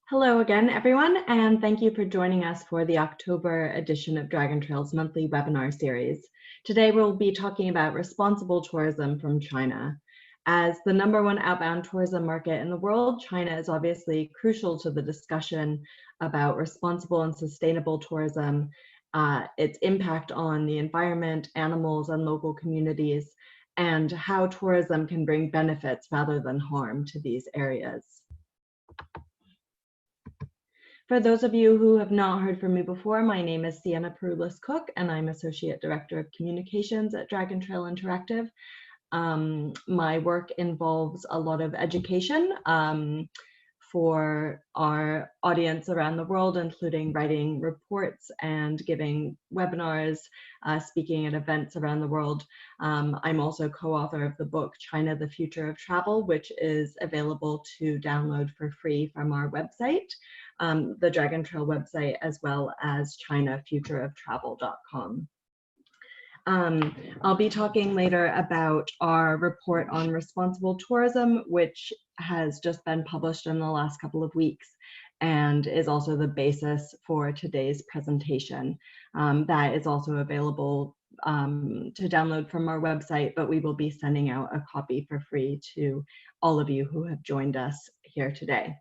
Hello again, everyone, and thank you for joining us for the October edition of Dragon Trail's monthly webinar series. Today, we'll be talking about responsible tourism from China. As the #1 outbound tourism market in the world, China is obviously crucial to the discussion about responsible and sustainable tourism, its impact on the environment, animals, and local communities, and how tourism can bring benefits rather than harm to these areas. For those of you who have not heard from me before, my name is Sienna Cook, and I'm Associate Director of Communications at Dragon Trail Interactive. My work involves a lot of education for our audience around the world, including writing reports and giving webinars, speaking at events around the world. I'm also co-author of the book, China, the Future of Travel, which is available to download for free from our website, the Dragon Trail website, as well as chinafutureoftravel.com. I'll be talking later about our report on responsible tourism, which has just been published in the last couple of weeks and is also the basis for today's presentation. That is also available to download from our website, but we will be sending out a copy for free to all of you who have joined us here today.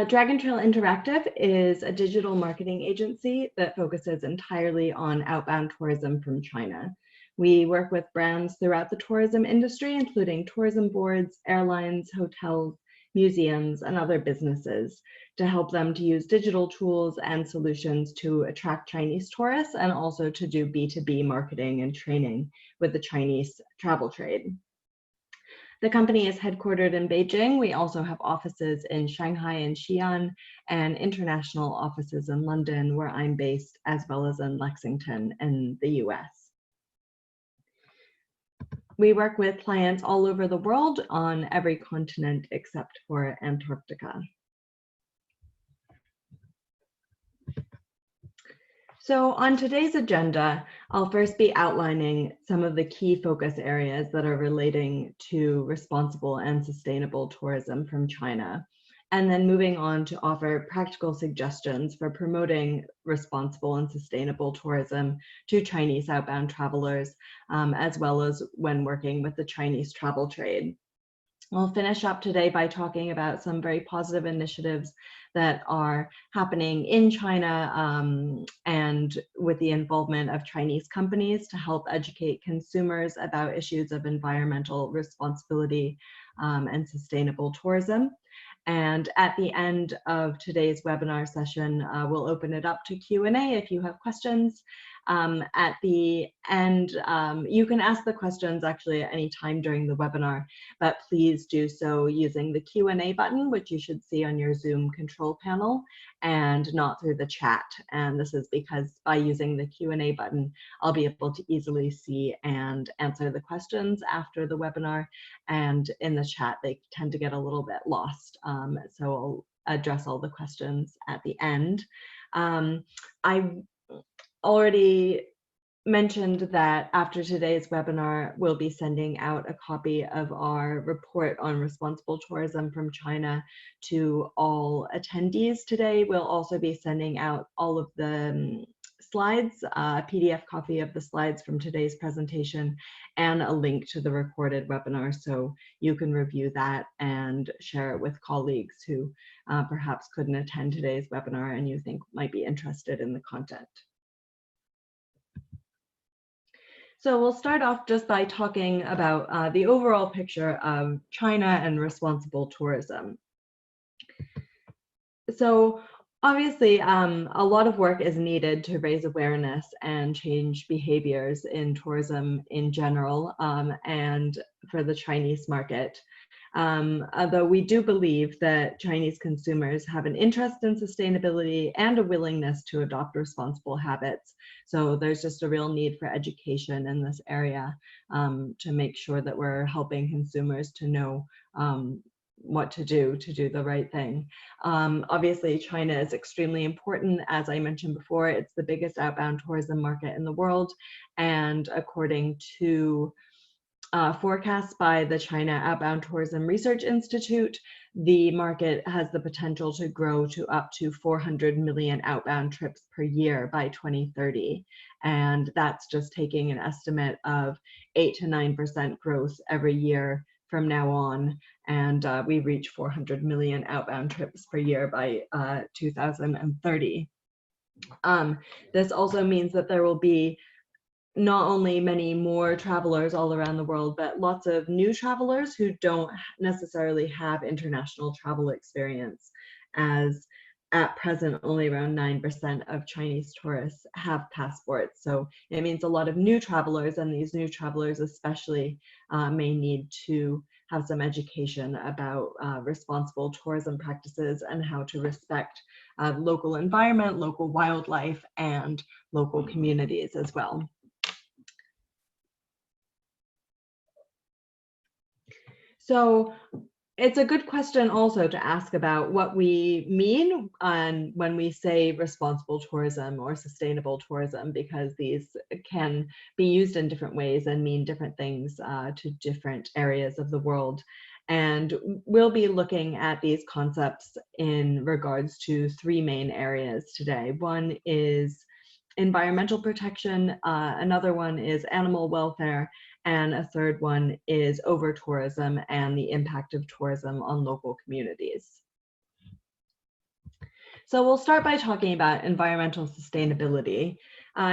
Dragon Trail Interactive is a digital marketing agency that focuses entirely on outbound tourism from China. We work with brands throughout the tourism industry, including tourism boards, airlines, hotels, museums, and other businesses to help them to use digital tools and solutions to attract Chinese tourists and also to do B2B marketing and training with the Chinese travel trade. The company is headquartered in Beijing. We also have offices in Shanghai and Xi'an and international offices in London, where I'm based, as well as in Lexington in the US. We work with clients all over the world on every continent except for Antarctica. So on today's agenda, I'll first be outlining some of the key focus areas that are relating to responsible and sustainable tourism from China, and then moving on to offer practical suggestions for promoting responsible and sustainable tourism to Chinese outbound travelers, as well as when working with the Chinese travel trade. We'll finish up today by talking about some very positive initiatives that are happening in China and with the involvement of Chinese companies to help educate consumers about issues of environmental responsibility and sustainable tourism. And at the end of today's webinar session, we'll open it up to Q&A if you have questions. At the end, you can ask the questions actually at any time during the webinar, but please do so using the Q&A button, which you should see on your Zoom control panel, and not through the chat. And this is because by using the Q&A button, I'll be able to easily see and answer the questions after the webinar. And in the chat, they tend to get a little bit lost. So I'll address all the questions at the end. I already mentioned that after today's webinar, we'll be sending out a copy of our report on responsible tourism from China to all attendees today. We'll also be sending out all of the slides, a PDF copy of the slides from today's presentation, and a link to the recorded webinar so you can review that and share it with colleagues who perhaps couldn't attend today's webinar and you think might be interested in the content. So we'll start off just by talking about the overall picture of China and responsible tourism. So obviously, a lot of work is needed to raise awareness and change behaviors in tourism in general and for the Chinese market. Although we do believe that Chinese consumers have an interest in sustainability and a willingness to adopt responsible habits. So there's just a real need for education in this area to make sure that we're helping consumers to know what to do the right thing. Obviously, China is extremely important. As I mentioned before, it's the biggest outbound tourism market in the world. And according to forecasts by the China Outbound Tourism Research Institute, the market has the potential to grow to up to 400 million outbound trips per year by 2030. And that's just taking an estimate of 8 to 9% growth every year from now on. And we reach 400 million outbound trips per year by 2030. This also means that there will be not only many more travelers all around the world, but lots of new travelers who don't necessarily have international travel experience, as at present only around 9% of Chinese tourists have passports. So it means a lot of new travelers, and these new travelers especially may need to have some education about responsible tourism practices and how to respect local environment, local wildlife, and local communities as well. So it's a good question also to ask about what we mean when we say responsible tourism or sustainable tourism, because these can be used in different ways and mean different things to different areas of the world. And we'll be looking at these concepts in regards to three main areas today. One is environmental protection, another one is animal welfare, and a third one is over-tourism and the impact of tourism on local communities. So we'll start by talking about environmental sustainability.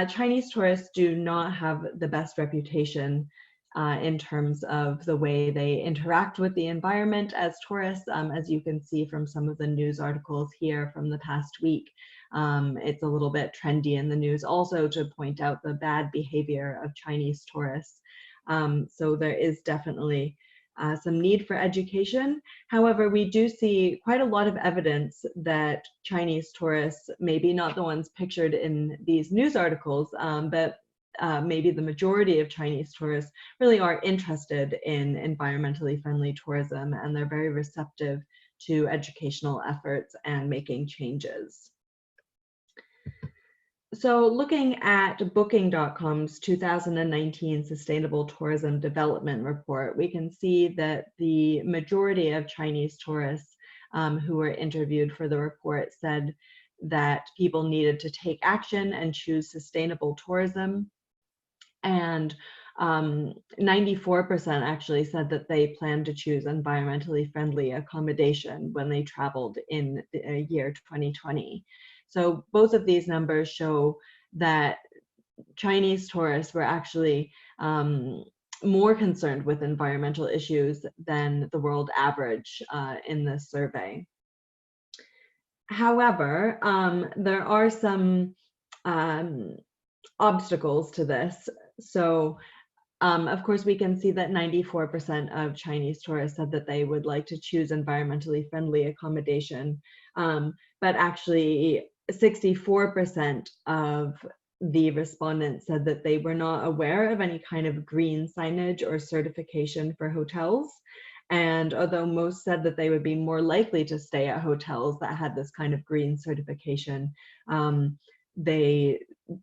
Chinese tourists do not have the best reputation in terms of the way they interact with the environment as tourists, as you can see from some of the news articles here from the past week. It's a little bit trendy in the news also to point out the bad behavior of Chinese tourists. So there is definitely some need for education. However, we do see quite a lot of evidence that Chinese tourists, maybe not the ones pictured in these news articles, but maybe the majority of Chinese tourists really are interested in environmentally friendly tourism, and they're very receptive to educational efforts and making changes. So looking at Booking.com's 2019 Sustainable Tourism Development Report, we can see that the majority of Chinese tourists who were interviewed for the report said that people needed to take action and choose sustainable tourism. And 94% actually said that they plan to choose environmentally friendly accommodation when they traveled in the year 2020. So both of these numbers show that Chinese tourists were actually more concerned with environmental issues than the world average in this survey. However, there are some obstacles to this. So of course, we can see that 94% of Chinese tourists said that they would like to choose environmentally friendly accommodation, but actually 64% of the respondents said that they were not aware of any kind of green signage or certification for hotels. And although most said that they would be more likely to stay at hotels that had this kind of green certification, they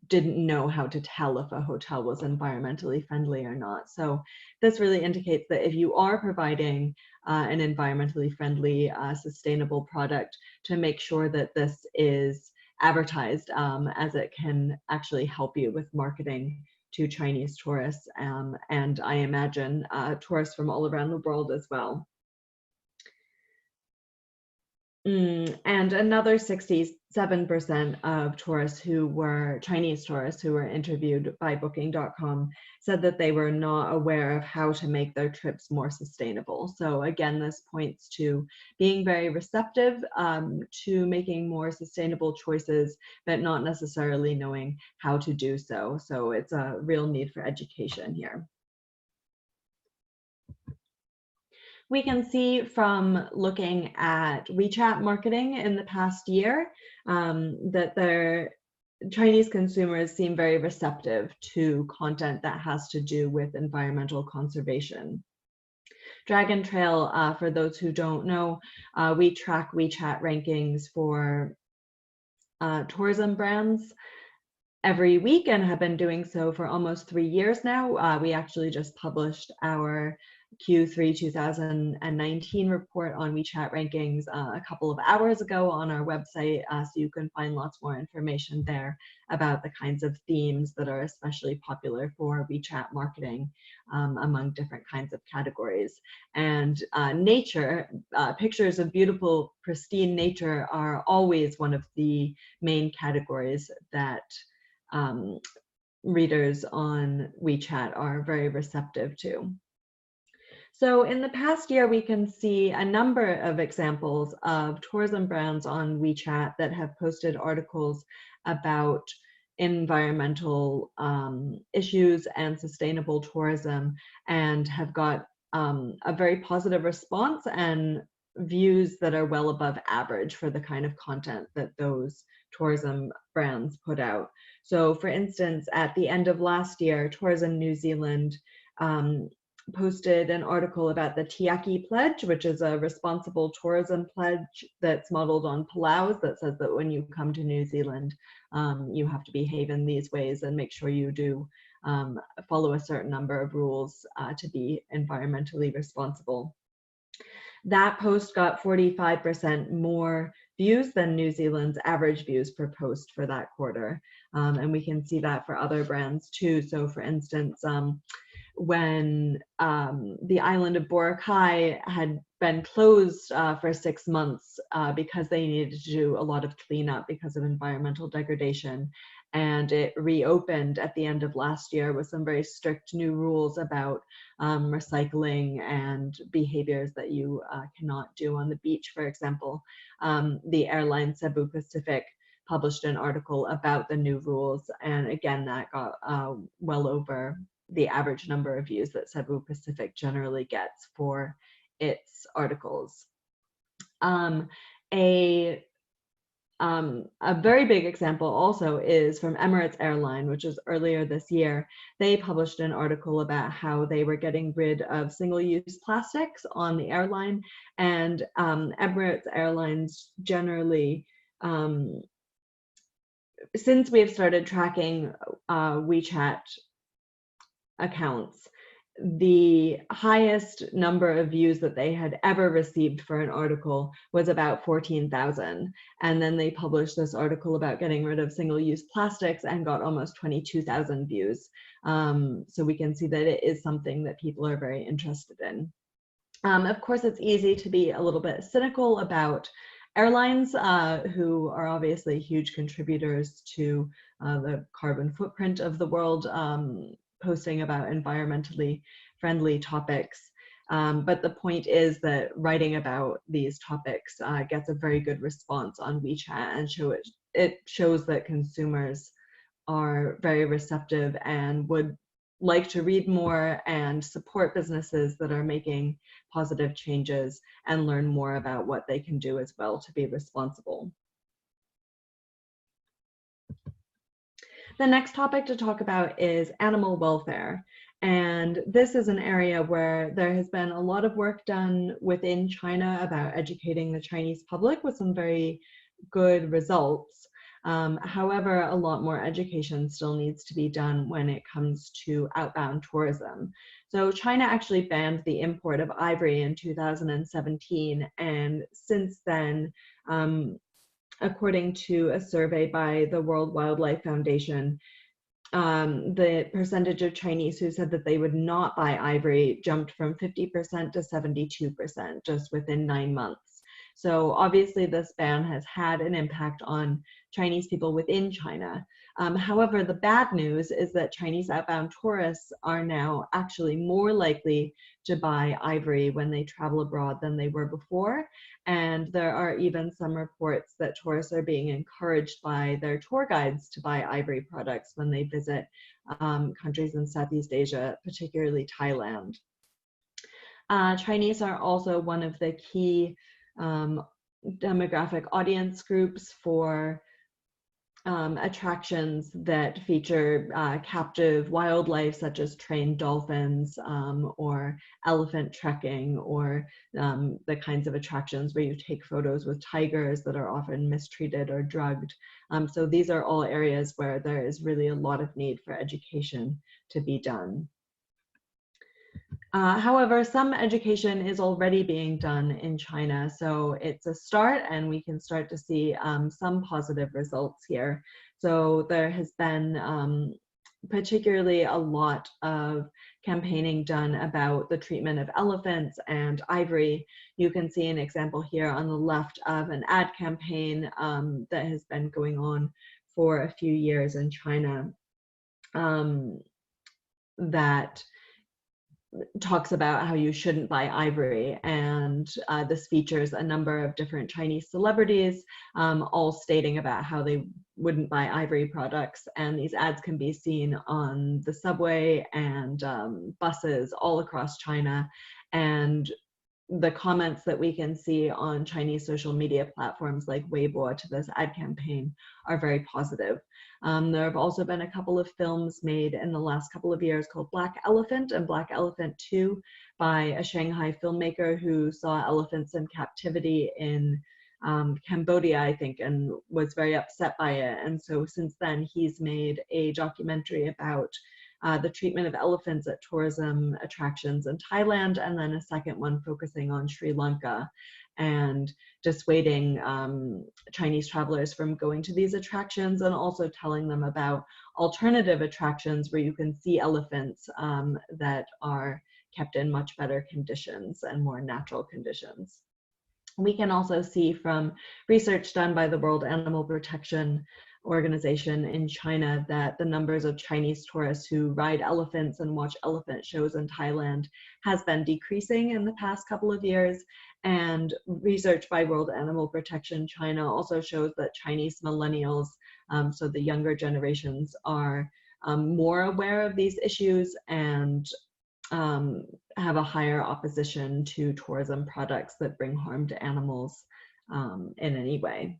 didn't know how to tell if a hotel was environmentally friendly or not. So this really indicates that if you are providing an environmentally friendly, sustainable product, to make sure that this is advertised, as it can actually help you with marketing to Chinese tourists, and I imagine tourists from all around the world as well. And another 67% of tourists who were Chinese tourists who were interviewed by Booking.com said that they were not aware of how to make their trips more sustainable. So again, this points to being very receptive to making more sustainable choices, but not necessarily knowing how to do so. So it's a real need for education here. We can see from looking at WeChat marketing in the past year that Chinese consumers seem very receptive to content that has to do with environmental conservation. Dragon Trail, for those who don't know, we track WeChat rankings for tourism brands every week and have been doing so for almost 3 years now. We actually just published our Q3 2019 report on WeChat rankings a couple of hours ago on our website, so you can find lots more information there about the kinds of themes that are especially popular for WeChat marketing among different kinds of categories. And nature, pictures of beautiful, pristine nature are always one of the main categories that readers on WeChat are very receptive to. So in the past year, we can see a number of examples of tourism brands on WeChat that have posted articles about environmental issues and sustainable tourism, and have got a very positive response and views that are well above average for the kind of content that those tourism brands put out. So for instance, at the end of last year, Tourism New Zealand posted an article about the Tiaki Pledge, which is a responsible tourism pledge that's modeled on Palau's, that says that when you come to New Zealand, you have to behave in these ways and make sure you do follow a certain number of rules to be environmentally responsible. That post got 45% more views than New Zealand's average views per post for that quarter. And we can see that for other brands too. So for instance, when the island of Boracay had been closed for 6 months because they needed to do a lot of cleanup because of environmental degradation. And it reopened at the end of last year with some very strict new rules about recycling and behaviors that you cannot do on the beach, for example. The airline Cebu Pacific published an article about the new rules. And again, that got well over the average number of views that Cebu Pacific generally gets for its articles. A very big example also is from Emirates Airline, which was earlier this year. They published an article about how they were getting rid of single-use plastics on the airline, and Emirates Airlines generally, since we have started tracking WeChat accounts, the highest number of views that they had ever received for an article was about 14,000. And then they published this article about getting rid of single-use plastics and got almost 22,000 views. So we can see that it is something that people are very interested in. Of course, it's easy to be a little bit cynical about airlines, who are obviously huge contributors to the carbon footprint of the world, posting about environmentally friendly topics. But the point is that writing about these topics gets a very good response on WeChat, and it shows that consumers are very receptive and would like to read more and support businesses that are making positive changes and learn more about what they can do as well to be responsible. The next topic to talk about is animal welfare. And this is an area where there has been a lot of work done within China about educating the Chinese public with some very good results. However, a lot more education still needs to be done when it comes to outbound tourism. So China actually banned the import of ivory in 2017, and since then, according to a survey by the World Wildlife Foundation, the percentage of Chinese who said that they would not buy ivory jumped from 50% to 72% just within 9 months. So obviously this ban has had an impact on Chinese people within China. However, the bad news is that Chinese outbound tourists are now actually more likely to buy ivory when they travel abroad than they were before. And there are even some reports that tourists are being encouraged by their tour guides to buy ivory products when they visit countries in Southeast Asia, particularly Thailand. Chinese are also one of the key demographic audience groups for attractions that feature captive wildlife, such as trained dolphins or elephant trekking, or the kinds of attractions where you take photos with tigers that are often mistreated or drugged. So these are all areas where there is really a lot of need for education to be done. However, some education is already being done in China, so it's a start, and we can start to see some positive results here. So there has been particularly a lot of campaigning done about the treatment of elephants and ivory. You can see an example here on the left of an ad campaign that has been going on for a few years in China that talks about how you shouldn't buy ivory, and this features a number of different Chinese celebrities all stating about how they wouldn't buy ivory products, and these ads can be seen on the subway and buses all across China. And the comments that we can see on Chinese social media platforms like Weibo to this ad campaign are very positive. There have also been a couple of films made in the last couple of years called Black Elephant and Black Elephant 2 by a Shanghai filmmaker who saw elephants in captivity in Cambodia, I think, and was very upset by it. And so since then, he's made a documentary about the treatment of elephants at tourism attractions in Thailand, and then a second one focusing on Sri Lanka and dissuading Chinese travelers from going to these attractions, and also telling them about alternative attractions where you can see elephants that are kept in much better conditions and more natural conditions. We can also see from research done by the World Animal Protection Organization in China that the numbers of Chinese tourists who ride elephants and watch elephant shows in Thailand has been decreasing in the past couple of years. And research by World Animal Protection China also shows that Chinese millennials, so the younger generations, are more aware of these issues and have a higher opposition to tourism products that bring harm to animals in any way.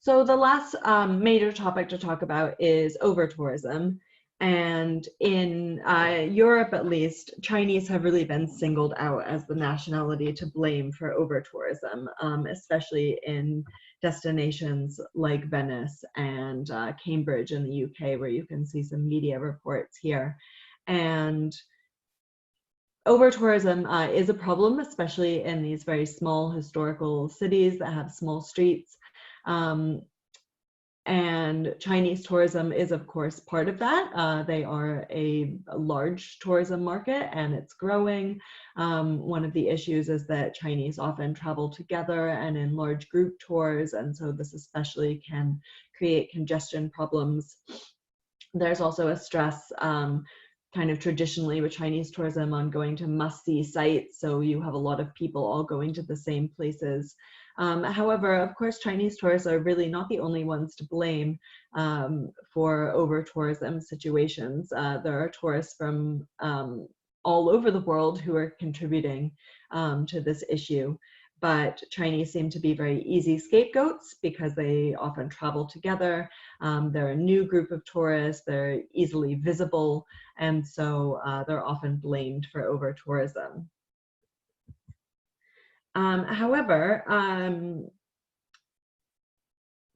So the last major topic to talk about is overtourism. And in Europe, at least, Chinese have really been singled out as the nationality to blame for overtourism, especially in destinations like Venice and Cambridge in the UK, where you can see some media reports here. And overtourism is a problem, especially in these very small historical cities that have small streets. And Chinese tourism is, of course, part of that. They are a large tourism market, and it's growing. One of the issues is that Chinese often travel together and in large group tours, and so this especially can create congestion problems. There's also a stress kind of traditionally with Chinese tourism on going to must-see sites, so you have a lot of people all going to the same places. However, of course, Chinese tourists are really not the only ones to blame for over-tourism situations. There are tourists from all over the world who are contributing to this issue. But Chinese seem to be very easy scapegoats because they often travel together. They're a new group of tourists, they're easily visible, and so they're often blamed for over-tourism. However,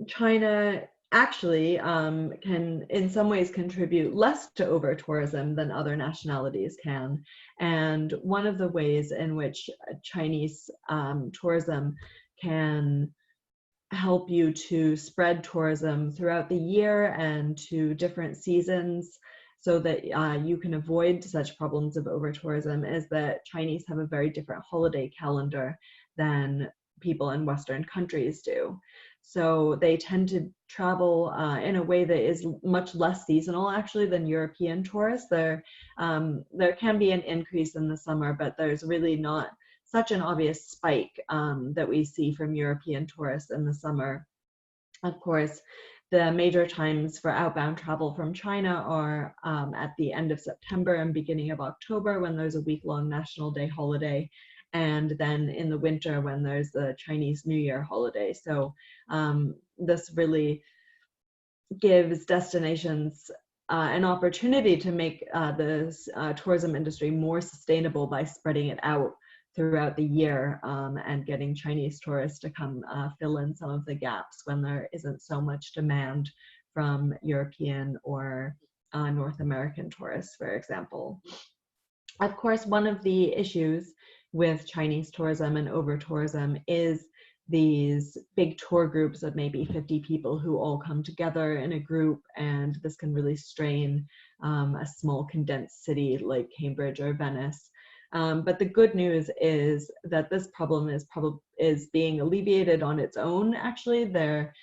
China actually can in some ways contribute less to over-tourism than other nationalities can. And one of the ways in which Chinese tourism can help you to spread tourism throughout the year and to different seasons so that you can avoid such problems of over-tourism is that Chinese have a very different holiday calendar than people in Western countries do. So they tend to travel in a way that is much less seasonal actually than European tourists. There can be an increase in the summer, but there's really not such an obvious spike that we see from European tourists in the summer. Of course, the major times for outbound travel from China are at the end of September and beginning of October, when there's a week-long National Day holiday, and then in the winter when there's the Chinese New Year holiday. So this really gives destinations an opportunity to make the tourism industry more sustainable by spreading it out throughout the year and getting Chinese tourists to come fill in some of the gaps when there isn't so much demand from European or North American tourists, for example. Of course, one of the issues with Chinese tourism and over-tourism is these big tour groups of maybe 50 people who all come together in a group, and this can really strain a small condensed city like Cambridge or Venice. But the good news is that this problem is being alleviated on its own. Actually, there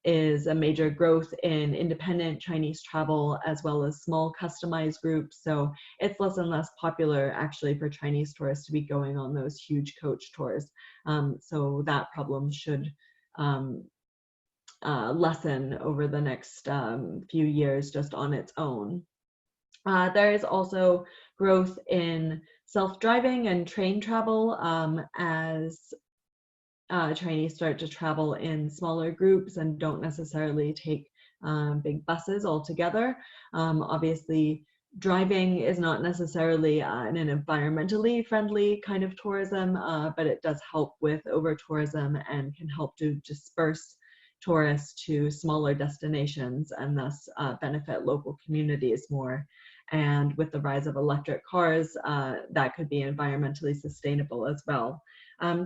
is a major growth in independent Chinese travel as well as small customized groups. So it's less and less popular actually for Chinese tourists to be going on those huge coach tours. So that problem should lessen over the next few years just on its own. There is also growth in self-driving and train travel as Chinese start to travel in smaller groups and don't necessarily take big buses altogether. Obviously, driving is not necessarily an environmentally friendly kind of tourism, but it does help with over-tourism and can help to disperse tourists to smaller destinations and thus benefit local communities more. And with the rise of electric cars, that could be environmentally sustainable as well.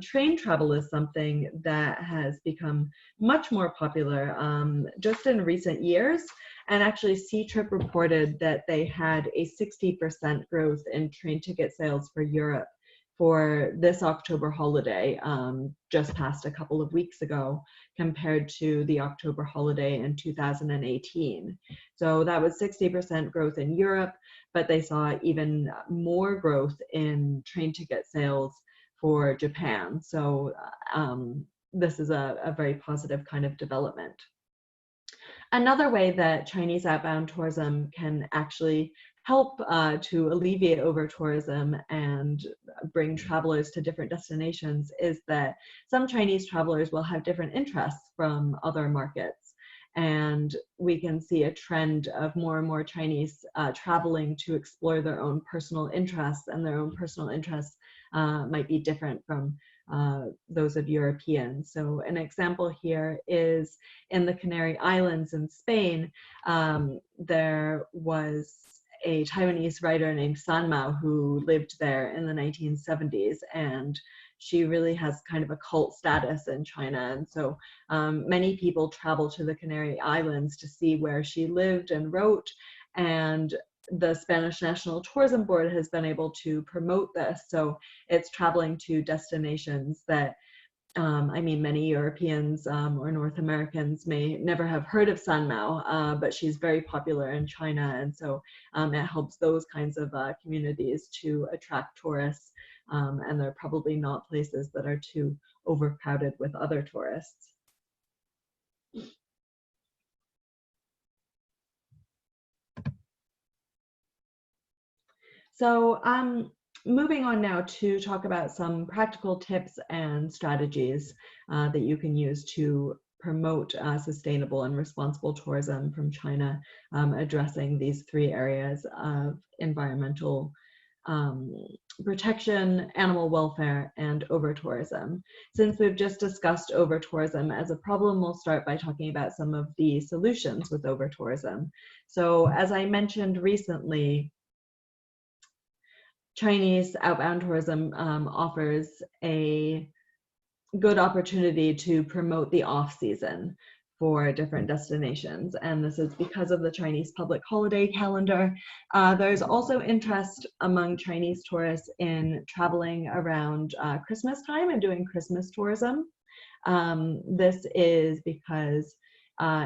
Train travel is something that has become much more popular just in recent years. And actually, C-Trip reported that they had a 60% growth in train ticket sales for Europe for this October holiday, just past a couple of weeks ago, compared to the October holiday in 2018. So that was 60% growth in Europe, but they saw even more growth in train ticket sales for Japan. So this is a very positive kind of development. Another way that Chinese outbound tourism can actually help to alleviate over-tourism and bring travelers to different destinations is that some Chinese travelers will have different interests from other markets. And we can see a trend of more and more Chinese traveling to explore their own personal interests, and their own personal interests might be different from those of Europeans. So an example here is in the Canary Islands in Spain. There was a Taiwanese writer named San Mao who lived there in the 1970s, and she really has kind of a cult status in China. And so many people travel to the Canary Islands to see where she lived and wrote. And the Spanish National Tourism Board has been able to promote this. So it's traveling to destinations that, I mean, many Europeans or North Americans may never have heard of San Mao, but she's very popular in China. And so it helps those kinds of communities to attract tourists. And they're probably not places that are too overcrowded with other tourists. So moving on now to talk about some practical tips and strategies that you can use to promote sustainable and responsible tourism from China, addressing these three areas of environmental protection, animal welfare, and over-tourism. Since we've just discussed over-tourism as a problem, we'll start by talking about some of the solutions with over-tourism. So as I mentioned recently, Chinese outbound tourism offers a good opportunity to promote the off-season for different destinations, and this is because of the Chinese public holiday calendar. There's also interest among Chinese tourists in traveling around Christmas time and doing Christmas tourism. This is because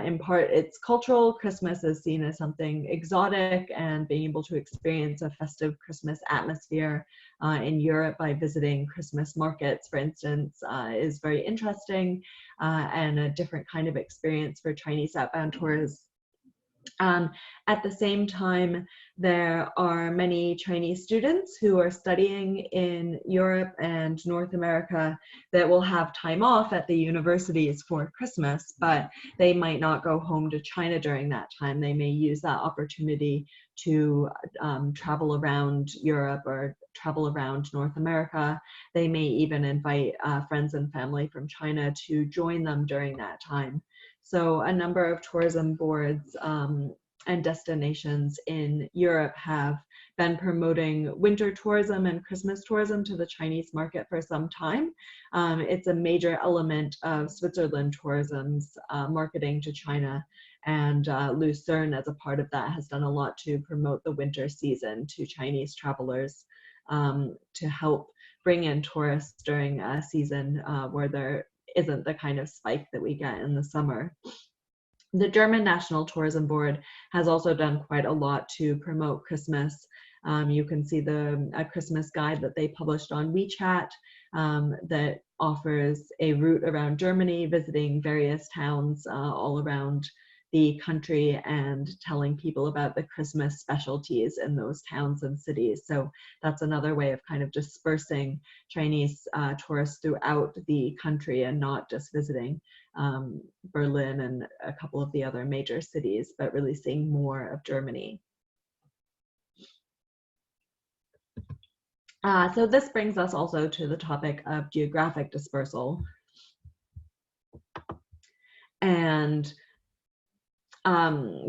in part, it's cultural. Christmas is seen as something exotic, and being able to experience a festive Christmas atmosphere in Europe by visiting Christmas markets, for instance, is very interesting and a different kind of experience for Chinese outbound tourists. At the same time, there are many Chinese students who are studying in Europe and North America that will have time off at the universities for Christmas, but they might not go home to China during that time. They may use that opportunity to travel around Europe or travel around North America. They may even invite friends and family from China to join them during that time. So a number of tourism boards and destinations in Europe have been promoting winter tourism and Christmas tourism to the Chinese market for some time. It's a major element of Switzerland tourism's marketing to China, and Lucerne, as a part of that, has done a lot to promote the winter season to Chinese travelers to help bring in tourists during a season where there isn't the kind of spike that we get in the summer. The German National Tourism Board has also done quite a lot to promote Christmas. You can see a Christmas guide that they published on WeChat that offers a route around Germany, visiting various towns all around the country and telling people about the Christmas specialties in those towns and cities. So that's another way of kind of dispersing Chinese tourists throughout the country and not just visiting Berlin and a couple of the other major cities, but really seeing more of Germany. So this brings us also to the topic of geographic dispersal. And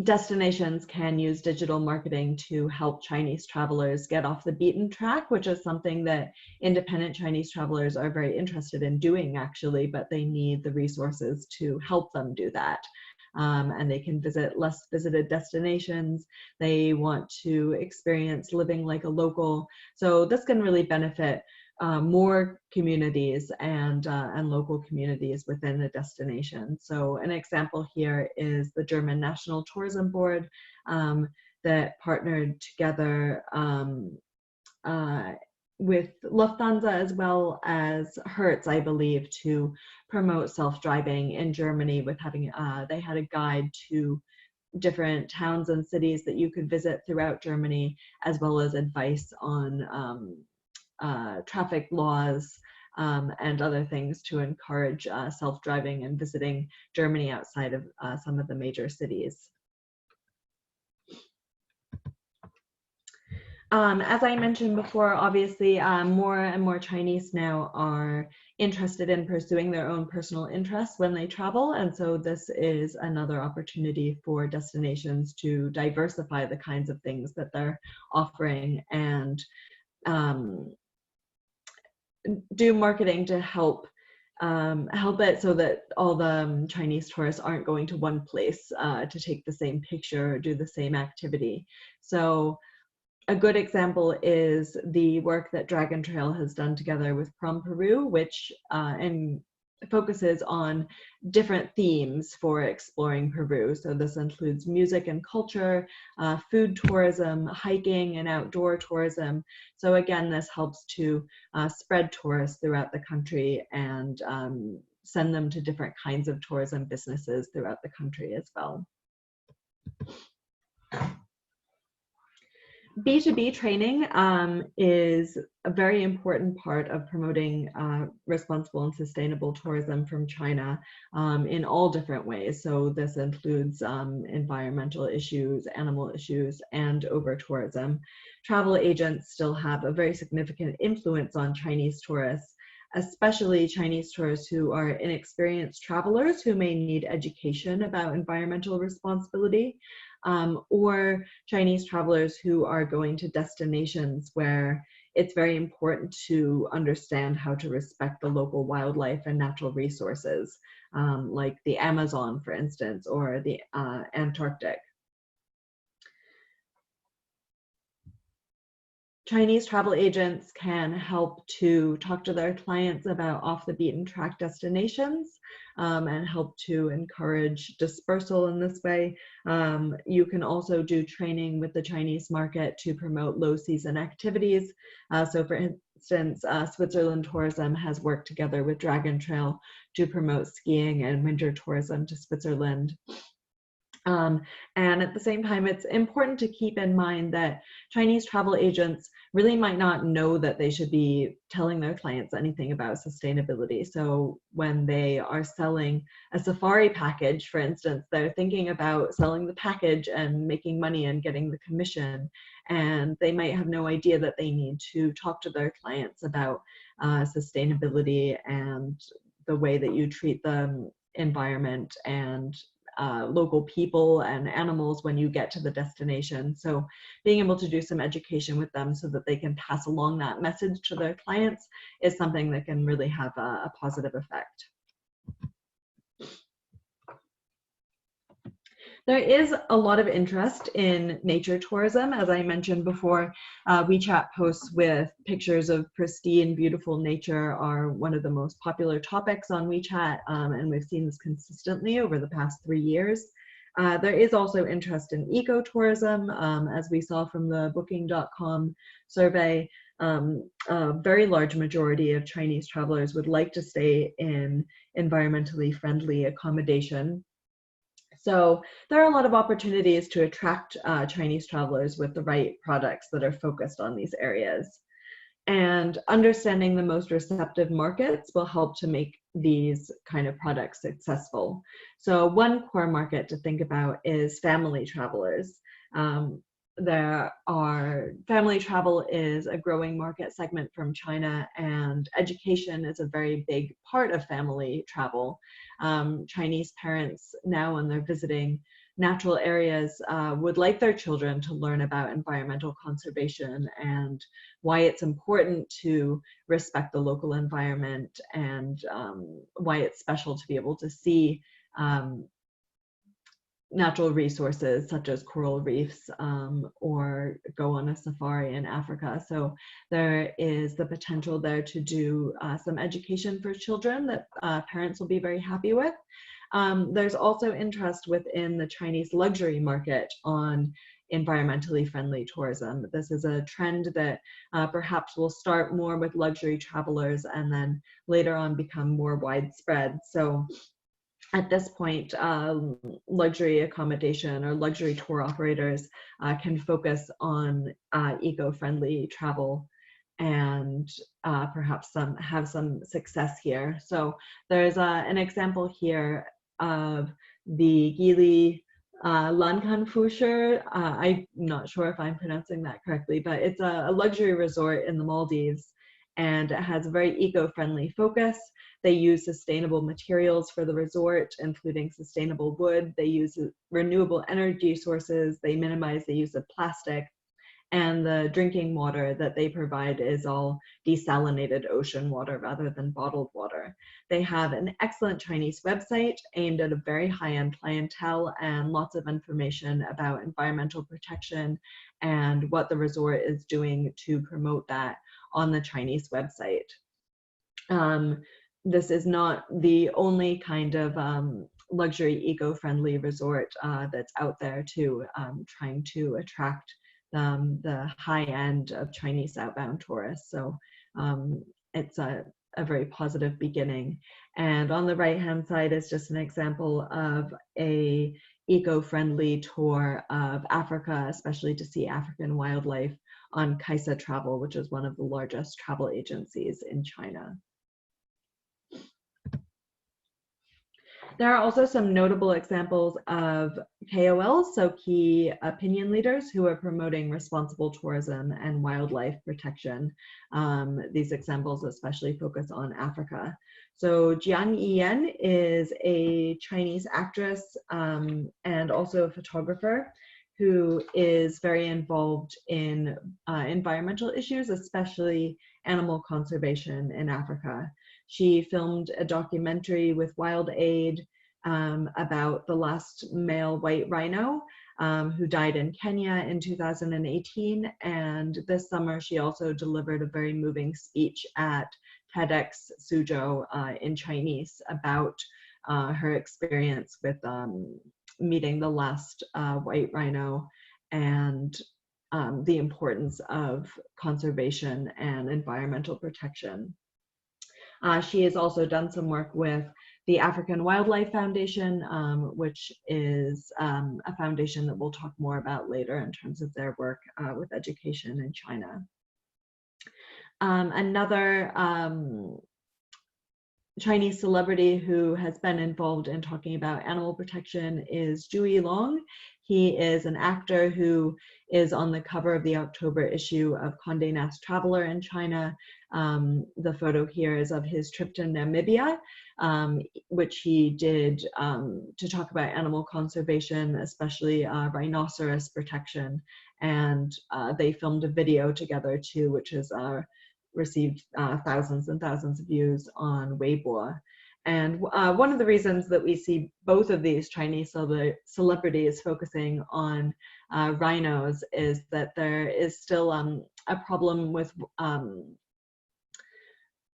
destinations can use digital marketing to help Chinese travelers get off the beaten track, which is something that independent Chinese travelers are very interested in doing, actually, but they need the resources to help them do that. And they can visit less visited destinations. They want to experience living like a local. So this can really benefit more communities and local communities within a destination. So an example here is the German National Tourism Board that partnered together with Lufthansa as well as Hertz, I believe, to promote self-driving in Germany with having, they had a guide to different towns and cities that you could visit throughout Germany, as well as advice on traffic laws and other things to encourage self-driving and visiting Germany outside of some of the major cities. As I mentioned before, obviously more and more Chinese now are interested in pursuing their own personal interests when they travel, and so this is another opportunity for destinations to diversify the kinds of things that they're offering and do marketing to help it so that all the Chinese tourists aren't going to one place to take the same picture or do the same activity. So a good example is the work that Dragon Trail has done together with Prom Peru, which focuses on different themes for exploring Peru. So this includes music and culture, food tourism, hiking and outdoor tourism. So again, this helps to spread tourists throughout the country and send them to different kinds of tourism businesses throughout the country as well. B2B training is a very important part of promoting responsible and sustainable tourism from China in all different ways. So this includes environmental issues, animal issues, and over-tourism. Travel agents still have a very significant influence on Chinese tourists, especially Chinese tourists who are inexperienced travelers who may need education about environmental responsibility. Or Chinese travelers who are going to destinations where it's very important to understand how to respect the local wildlife and natural resources, like the Amazon, for instance, or the Antarctic. Chinese travel agents can help to talk to their clients about off the beaten track destinations and help to encourage dispersal in this way. You can also do training with the Chinese market to promote low season activities. So for instance, Switzerland Tourism has worked together with Dragon Trail to promote skiing and winter tourism to Switzerland. And at the same time, it's important to keep in mind that Chinese travel agents really might not know that they should be telling their clients anything about sustainability. So when they are selling a safari package, for instance, they're thinking about selling the package and making money and getting the commission. And they might have no idea that they need to talk to their clients about sustainability and the way that you treat the environment and local people and animals when you get to the destination. So being able to do some education with them so that they can pass along that message to their clients is something that can really have a positive effect. There is a lot of interest in nature tourism. As I mentioned before, WeChat posts with pictures of pristine, beautiful nature are one of the most popular topics on WeChat, and we've seen this consistently over the past 3 years. There is also interest in ecotourism, as we saw from the Booking.com survey. A very large majority of Chinese travelers would like to stay in environmentally friendly accommodation. So there are a lot of opportunities to attract Chinese travelers with the right products that are focused on these areas. And understanding the most receptive markets will help to make these kind of products successful. So one core market to think about is family travelers. Family travel is a growing market segment from China, and education is a very big part of family travel. Chinese parents now, when they're visiting natural areas, would like their children to learn about environmental conservation and why it's important to respect the local environment, and why it's special to be able to see natural resources such as coral reefs, or go on a safari in Africa. So there is the potential there to do some education for children that parents will be very happy with. There's also interest within the Chinese luxury market on environmentally friendly tourism. This is a trend that perhaps will start more with luxury travelers and then later on become more widespread. So at this point, luxury accommodation or luxury tour operators can focus on eco-friendly travel and perhaps have some success here. So there's an example here of the Gili Lankan I'm not sure if I'm pronouncing that correctly, but it's a luxury resort in the Maldives, and it has a very eco-friendly focus. They use sustainable materials for the resort, including sustainable wood. They use renewable energy sources. They minimize the use of plastic. And the drinking water that they provide is all desalinated ocean water rather than bottled water. They have an excellent Chinese website aimed at a very high-end clientele, and lots of information about environmental protection and what the resort is doing to promote that on the Chinese website. This is not the only kind of luxury eco-friendly resort that's out there too, trying to attract the high end of Chinese outbound tourists. So it's a very positive beginning. And on the right hand side is just an example of a eco-friendly tour of Africa, especially to see African wildlife, on Kaisa Travel, which is one of the largest travel agencies in China. There are also some notable examples of KOLs, so key opinion leaders, who are promoting responsible tourism and wildlife protection. These examples especially focus on Africa. So Jiang Yiyan is a Chinese actress and also a photographer who is very involved in environmental issues, especially animal conservation in Africa. She filmed a documentary with Wild Aid about the last male white rhino, who died in Kenya in 2018. And this summer, she also delivered a very moving speech at TEDx Suzhou in Chinese about her experience with meeting the last white rhino and the importance of conservation and environmental protection. She has also done some work with the African Wildlife Foundation, which is a foundation that we'll talk more about later in terms of their work with education in China. Another Chinese celebrity who has been involved in talking about animal protection is Zhu Long. He is an actor who is on the cover of the October issue of Condé Nast Traveler in China. The photo here is of his trip to Namibia, which he did to talk about animal conservation, especially rhinoceros protection. And they filmed a video together too, which has received thousands and thousands of views on Weibo. And one of the reasons that we see both of these Chinese celebrities focusing on rhinos is that there is still a problem with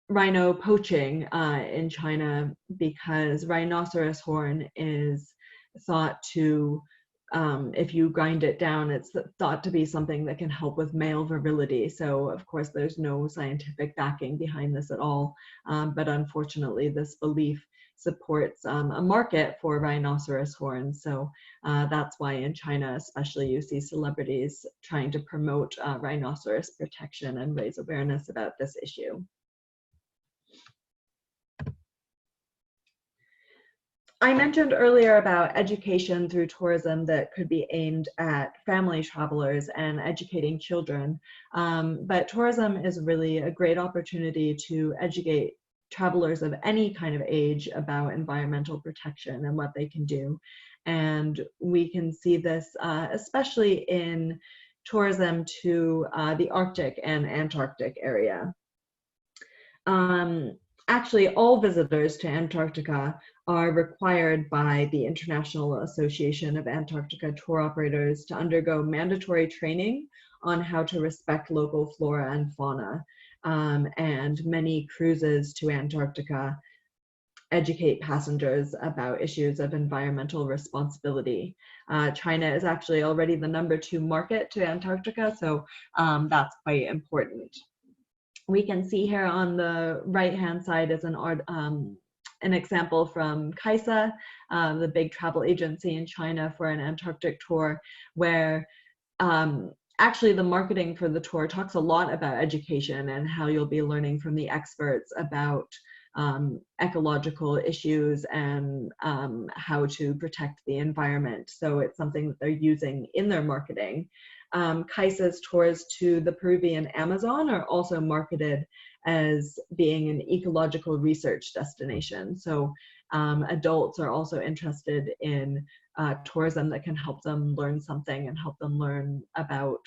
rhino poaching in China, because rhinoceros horn is thought to, if you grind it down, it's thought to be something that can help with male virility. So of course there's no scientific backing behind this at all, but unfortunately this belief supports a market for rhinoceros horns. So that's why in China especially you see celebrities trying to promote rhinoceros protection and raise awareness about this issue. I mentioned earlier about education through tourism that could be aimed at family travelers and educating children, but tourism is really a great opportunity to educate travelers of any kind of age about environmental protection and what they can do. And we can see this especially in tourism to the Arctic and Antarctic area. Actually, all visitors to Antarctica are required by the International Association of Antarctica Tour Operators to undergo mandatory training on how to respect local flora and fauna. And many cruises to Antarctica educate passengers about issues of environmental responsibility. China is actually already the #2 market to Antarctica, so that's quite important. We can see here on the right-hand side is an example from Kaisa, the big travel agency in China for an Antarctic tour, where actually the marketing for the tour talks a lot about education and how you'll be learning from the experts about ecological issues and how to protect the environment. So it's something that they're using in their marketing. Kaisa's tours to the Peruvian Amazon are also marketed as being an ecological research destination. So adults are also interested in tourism that can help them learn something and help them learn about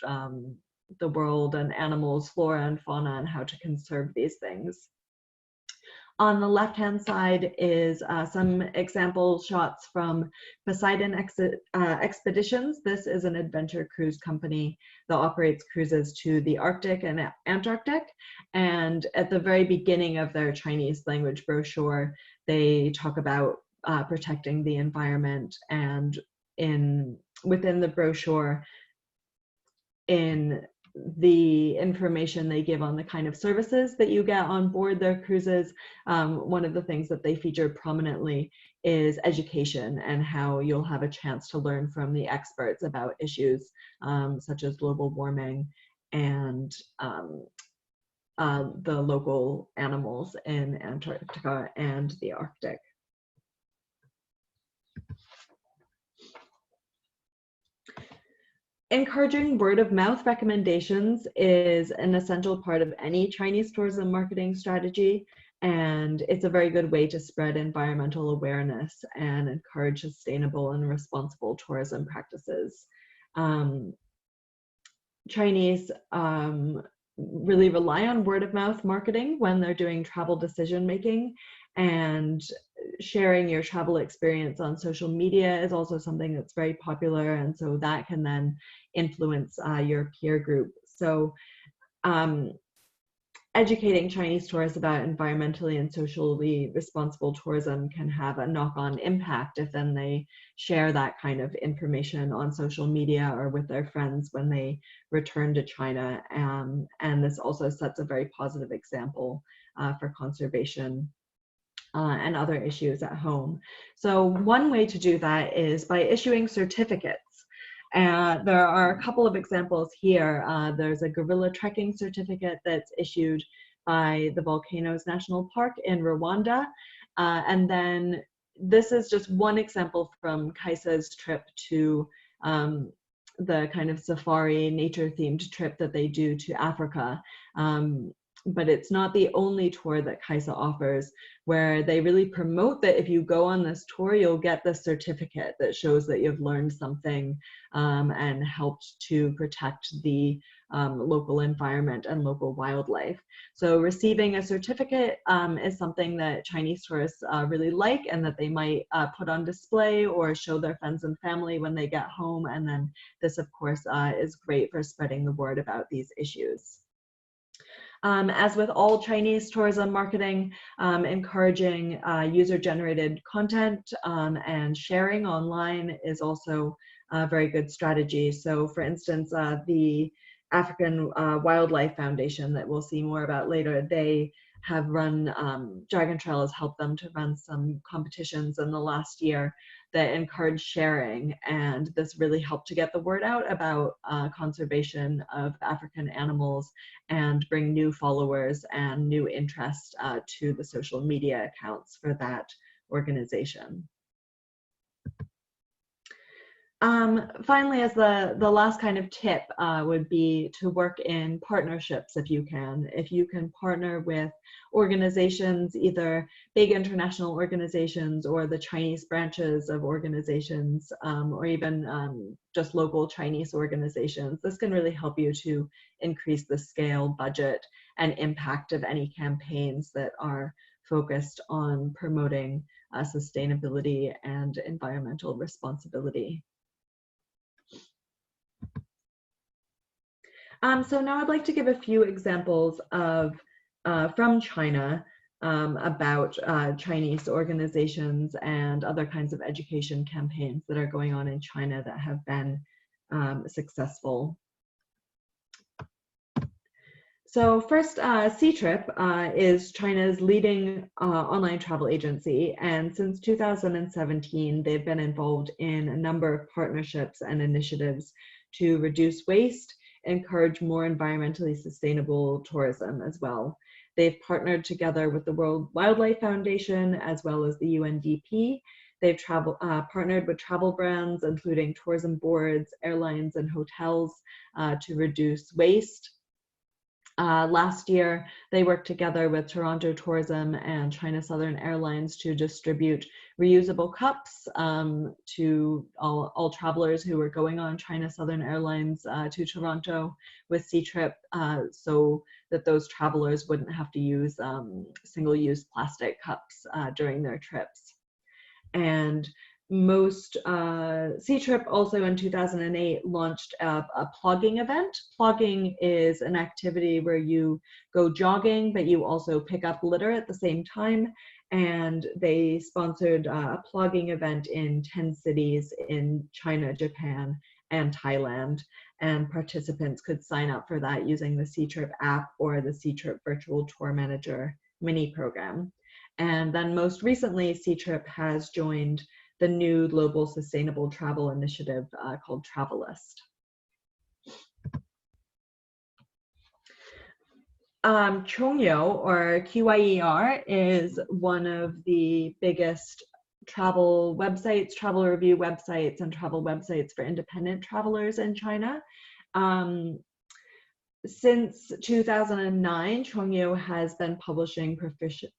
the world and animals, flora and fauna, and how to conserve these things. On the left-hand side is some example shots from Poseidon Expeditions. This is an adventure cruise company that operates cruises to the Arctic and Antarctic. And at the very beginning of their Chinese language brochure, they talk about protecting the environment. And within the brochure, in the information they give on the kind of services that you get on board their cruises, one of the things that they feature prominently is education and how you'll have a chance to learn from the experts about issues such as global warming and the local animals in Antarctica and the Arctic. Encouraging word-of-mouth recommendations is an essential part of any Chinese tourism marketing strategy, and it's a very good way to spread environmental awareness and encourage sustainable and responsible tourism practices. Chinese really rely on word-of-mouth marketing when they're doing travel decision-making, and sharing your travel experience on social media is also something that's very popular, and so that can then influence your peer group. So educating Chinese tourists about environmentally and socially responsible tourism can have a knock-on impact if then they share that kind of information on social media or with their friends when they return to China. And this also sets a very positive example for conservation and other issues at home. So one way to do that is by issuing certificates. There are a couple of examples here. There's a gorilla trekking certificate that's issued by the Volcanoes National Park in Rwanda. And then this is just one example from Kaisa's trip to the kind of safari nature themed trip that they do to Africa. But it's not the only tour that Kaisa offers, where they really promote that if you go on this tour, you'll get this certificate that shows that you've learned something and helped to protect the local environment and local wildlife. So receiving a certificate is something that Chinese tourists really like, and that they might put on display or show their friends and family when they get home. And then this, of course, is great for spreading the word about these issues. As with all Chinese tourism marketing, encouraging user-generated content and sharing online is also a very good strategy. So for instance, the African Wildlife Foundation that we'll see more about later, they have run, Dragon Trail has helped them to run some competitions in the last year that encourage sharing, and this really helped to get the word out about conservation of African animals and bring new followers and new interest to the social media accounts for that organization. Finally, as the last kind of tip would be to work in partnerships if you can. If you can partner with organizations, either big international organizations or the Chinese branches of organizations, or even just local Chinese organizations, this can really help you to increase the scale, budget, and impact of any campaigns that are focused on promoting sustainability and environmental responsibility. So now I'd like to give a few examples of from China about Chinese organizations and other kinds of education campaigns that are going on in China that have been successful. So first, Ctrip is China's leading online travel agency, and since 2017, they've been involved in a number of partnerships and initiatives to reduce waste, encourage more environmentally sustainable tourism as well. They've partnered together with the World Wildlife Foundation as well as the UNDP. They've partnered with travel brands, including tourism boards, airlines, and hotels to reduce waste. Last year, they worked together with Toronto Tourism and China Southern Airlines to distribute reusable cups to all travelers who were going on China Southern Airlines to Toronto with Ctrip, so that those travelers wouldn't have to use single-use plastic cups during their trips. And most Ctrip also in 2008 launched a plogging event. Plogging is an activity where you go jogging, but you also pick up litter at the same time. And they sponsored a plogging event in 10 cities in China, Japan, and Thailand. And participants could sign up for that using the Ctrip app or the Ctrip Virtual Tour Manager mini program. And then most recently, Ctrip has joined the new global sustainable travel initiative called Travelist. Chongyo, or QYER, is one of the biggest travel websites, travel review websites, and travel websites for independent travelers in China. Since 2009, Chongyo has been publishing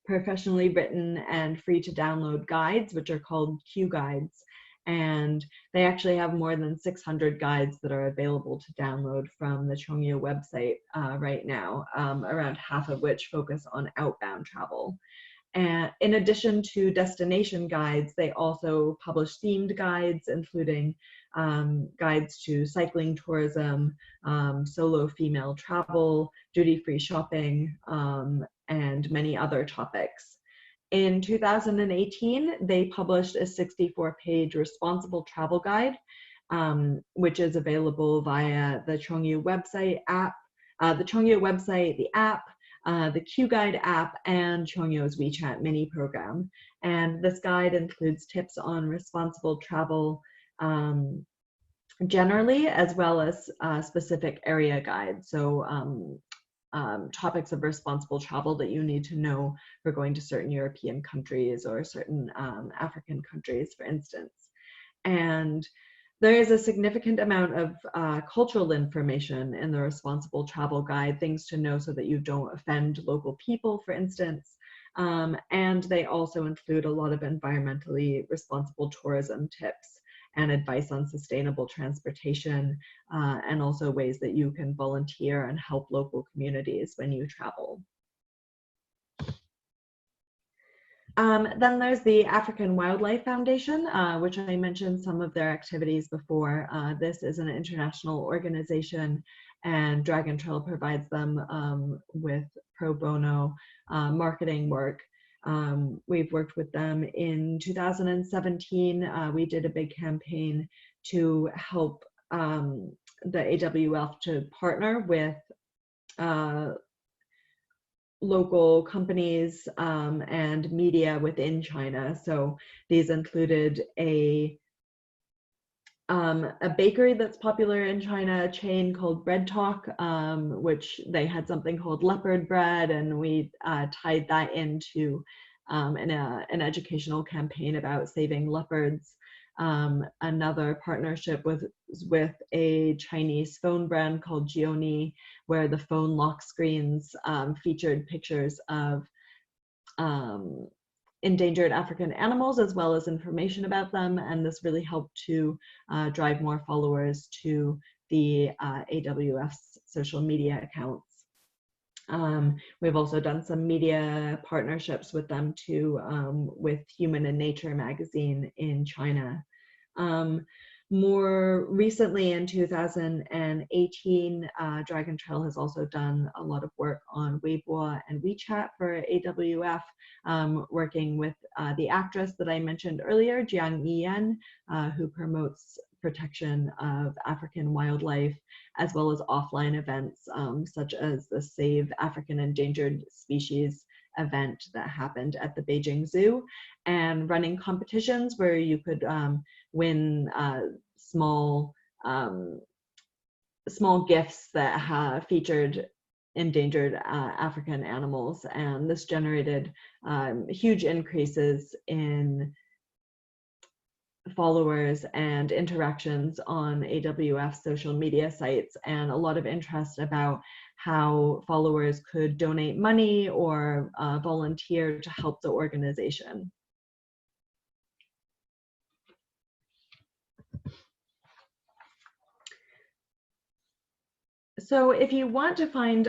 professionally written and free to download guides, which are called Q guides. And they actually have more than 600 guides that are available to download from the Chongyo website right now, around half of which focus on outbound travel. And in addition to destination guides, they also publish themed guides, including guides to cycling tourism, solo female travel, duty-free shopping, and many other topics. In 2018, they published a 64-page responsible travel guide, which is available via the Chongyu website app, the app, the Q Guide app, and Chongyu's WeChat mini program. And this guide includes tips on responsible travel generally, as well as specific area guides. So topics of responsible travel that you need to know for going to certain European countries or certain African countries, for instance. And there is a significant amount of cultural information in the responsible travel guide, things to know so that you don't offend local people, for instance. And they also include a lot of environmentally responsible tourism tips and advice on sustainable transportation, and also ways that you can volunteer and help local communities when you travel. Then there's the African Wildlife Foundation, which I mentioned some of their activities before. This is an international organization, and Dragon Trail provides them with pro bono marketing work. We've worked with them in 2017. We did a big campaign to help the AWF to partner with local companies and media within China. So these included a bakery that's popular in China, a chain called Bread Talk, which they had something called leopard bread, and we tied that into an educational campaign about saving leopards. Another partnership with a Chinese phone brand called Gioni, where the phone lock screens featured pictures of endangered African animals as well as information about them, and this really helped to drive more followers to the AWF's social media accounts. We've also done some media partnerships with them too, with Human and Nature magazine in China. More recently in 2018, Dragon Trail has also done a lot of work on Weibo and WeChat for AWF, working with the actress that I mentioned earlier, Jiang Yiyan, who promotes protection of African wildlife, as well as offline events such as the Save African Endangered Species event that happened at the Beijing Zoo, and running competitions where you could win small gifts that featured endangered African animals. And this generated huge increases in followers and interactions on AWF social media sites, and a lot of interest about how followers could donate money or volunteer to help the organization. So if you want to find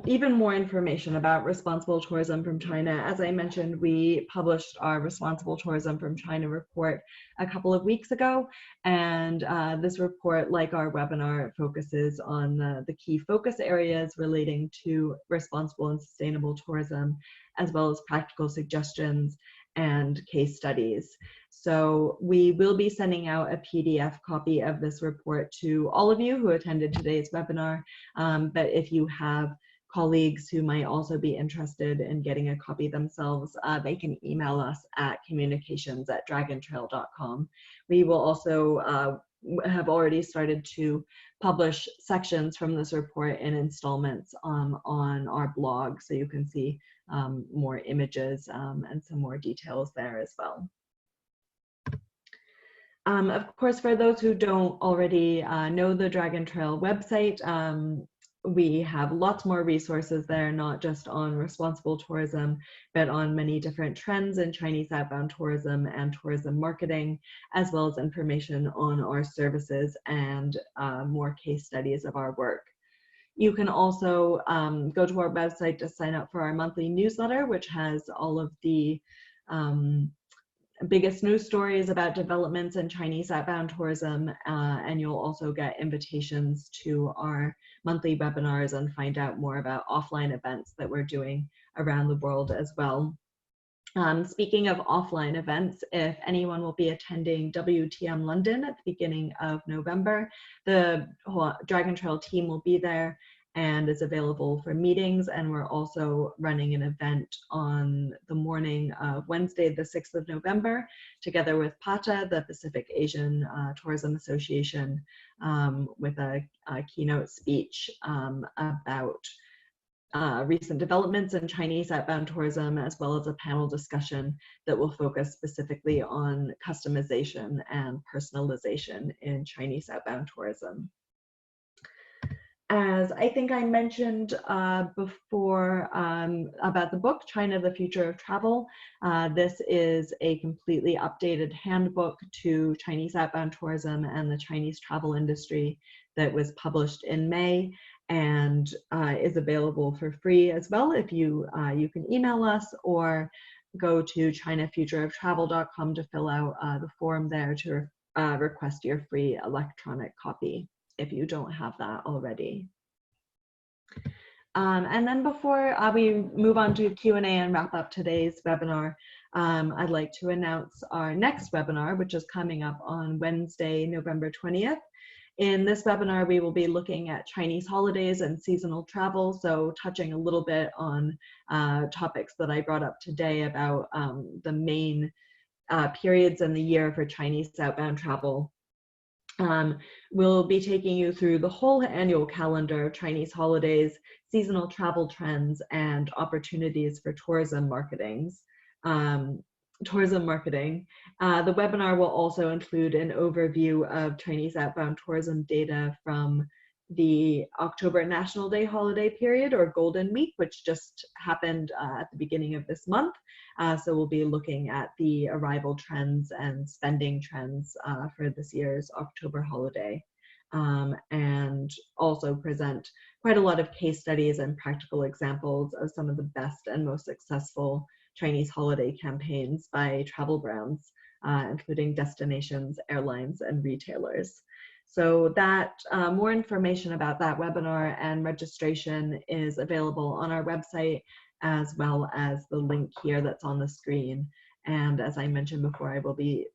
even more information about responsible tourism from China, as I mentioned, we published our Responsible Tourism from China report a couple of weeks ago. And this report, like our webinar, focuses on the key focus areas relating to responsible and sustainable tourism, as well as practical suggestions and case studies. So we will be sending out a PDF copy of this report to all of you who attended today's webinar. But if you have colleagues who might also be interested in getting a copy themselves, they can email us at communications@dragontrail.com. We will also have already started to publish sections from this report in installments on our blog, so you can see more images and some more details there as well. Of course, for those who don't already know the Dragon Trail website, we have lots more resources there, not just on responsible tourism, but on many different trends in Chinese outbound tourism and tourism marketing, as well as information on our services and more case studies of our work. You can also go to our website to sign up for our monthly newsletter, which has all of the biggest news stories about developments in Chinese outbound tourism, and you'll also get invitations to our monthly webinars and find out more about offline events that we're doing around the world as well. Speaking of offline events, if anyone will be attending WTM London at the beginning of November, the Dragon Trail team will be there and is available for meetings. And we're also running an event on the morning of Wednesday, the 6th of November, together with PATA, the Pacific Asian Tourism Association, with a keynote speech about recent developments in Chinese outbound tourism, as well as a panel discussion that will focus specifically on customization and personalization in Chinese outbound tourism. As I think I mentioned before about the book, China, the Future of Travel, this is a completely updated handbook to Chinese outbound tourism and the Chinese travel industry that was published in May and is available for free as well. If you can email us or go to chinafutureoftravel.com to fill out the form there to request your free electronic copy if you don't have that already. And then before we move on to Q&A and wrap up today's webinar, I'd like to announce our next webinar, which is coming up on Wednesday, November 20th. In this webinar, we will be looking at Chinese holidays and seasonal travel, so touching a little bit on topics that I brought up today about the main periods in the year for Chinese outbound travel. We'll be taking you through the whole annual calendar of Chinese holidays, seasonal travel trends, and opportunities for tourism marketing. The webinar will also include an overview of Chinese outbound tourism data from the October National Day holiday period, or Golden Week, which just happened at the beginning of this month. So we'll be looking at the arrival trends and spending trends for this year's October holiday, and also present quite a lot of case studies and practical examples of some of the best and most successful Chinese holiday campaigns by travel brands, including destinations, airlines, and retailers. So that more information about that webinar and registration is available on our website, as well as the link here that's on the screen. And as I mentioned before, I will be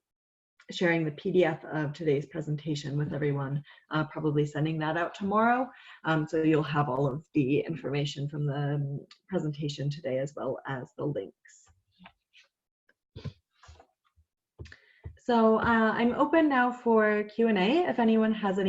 sharing the PDF of today's presentation with everyone, probably sending that out tomorrow. So you'll have all of the information from the presentation today, as well as the links. So I'm open now for Q&A if anyone has any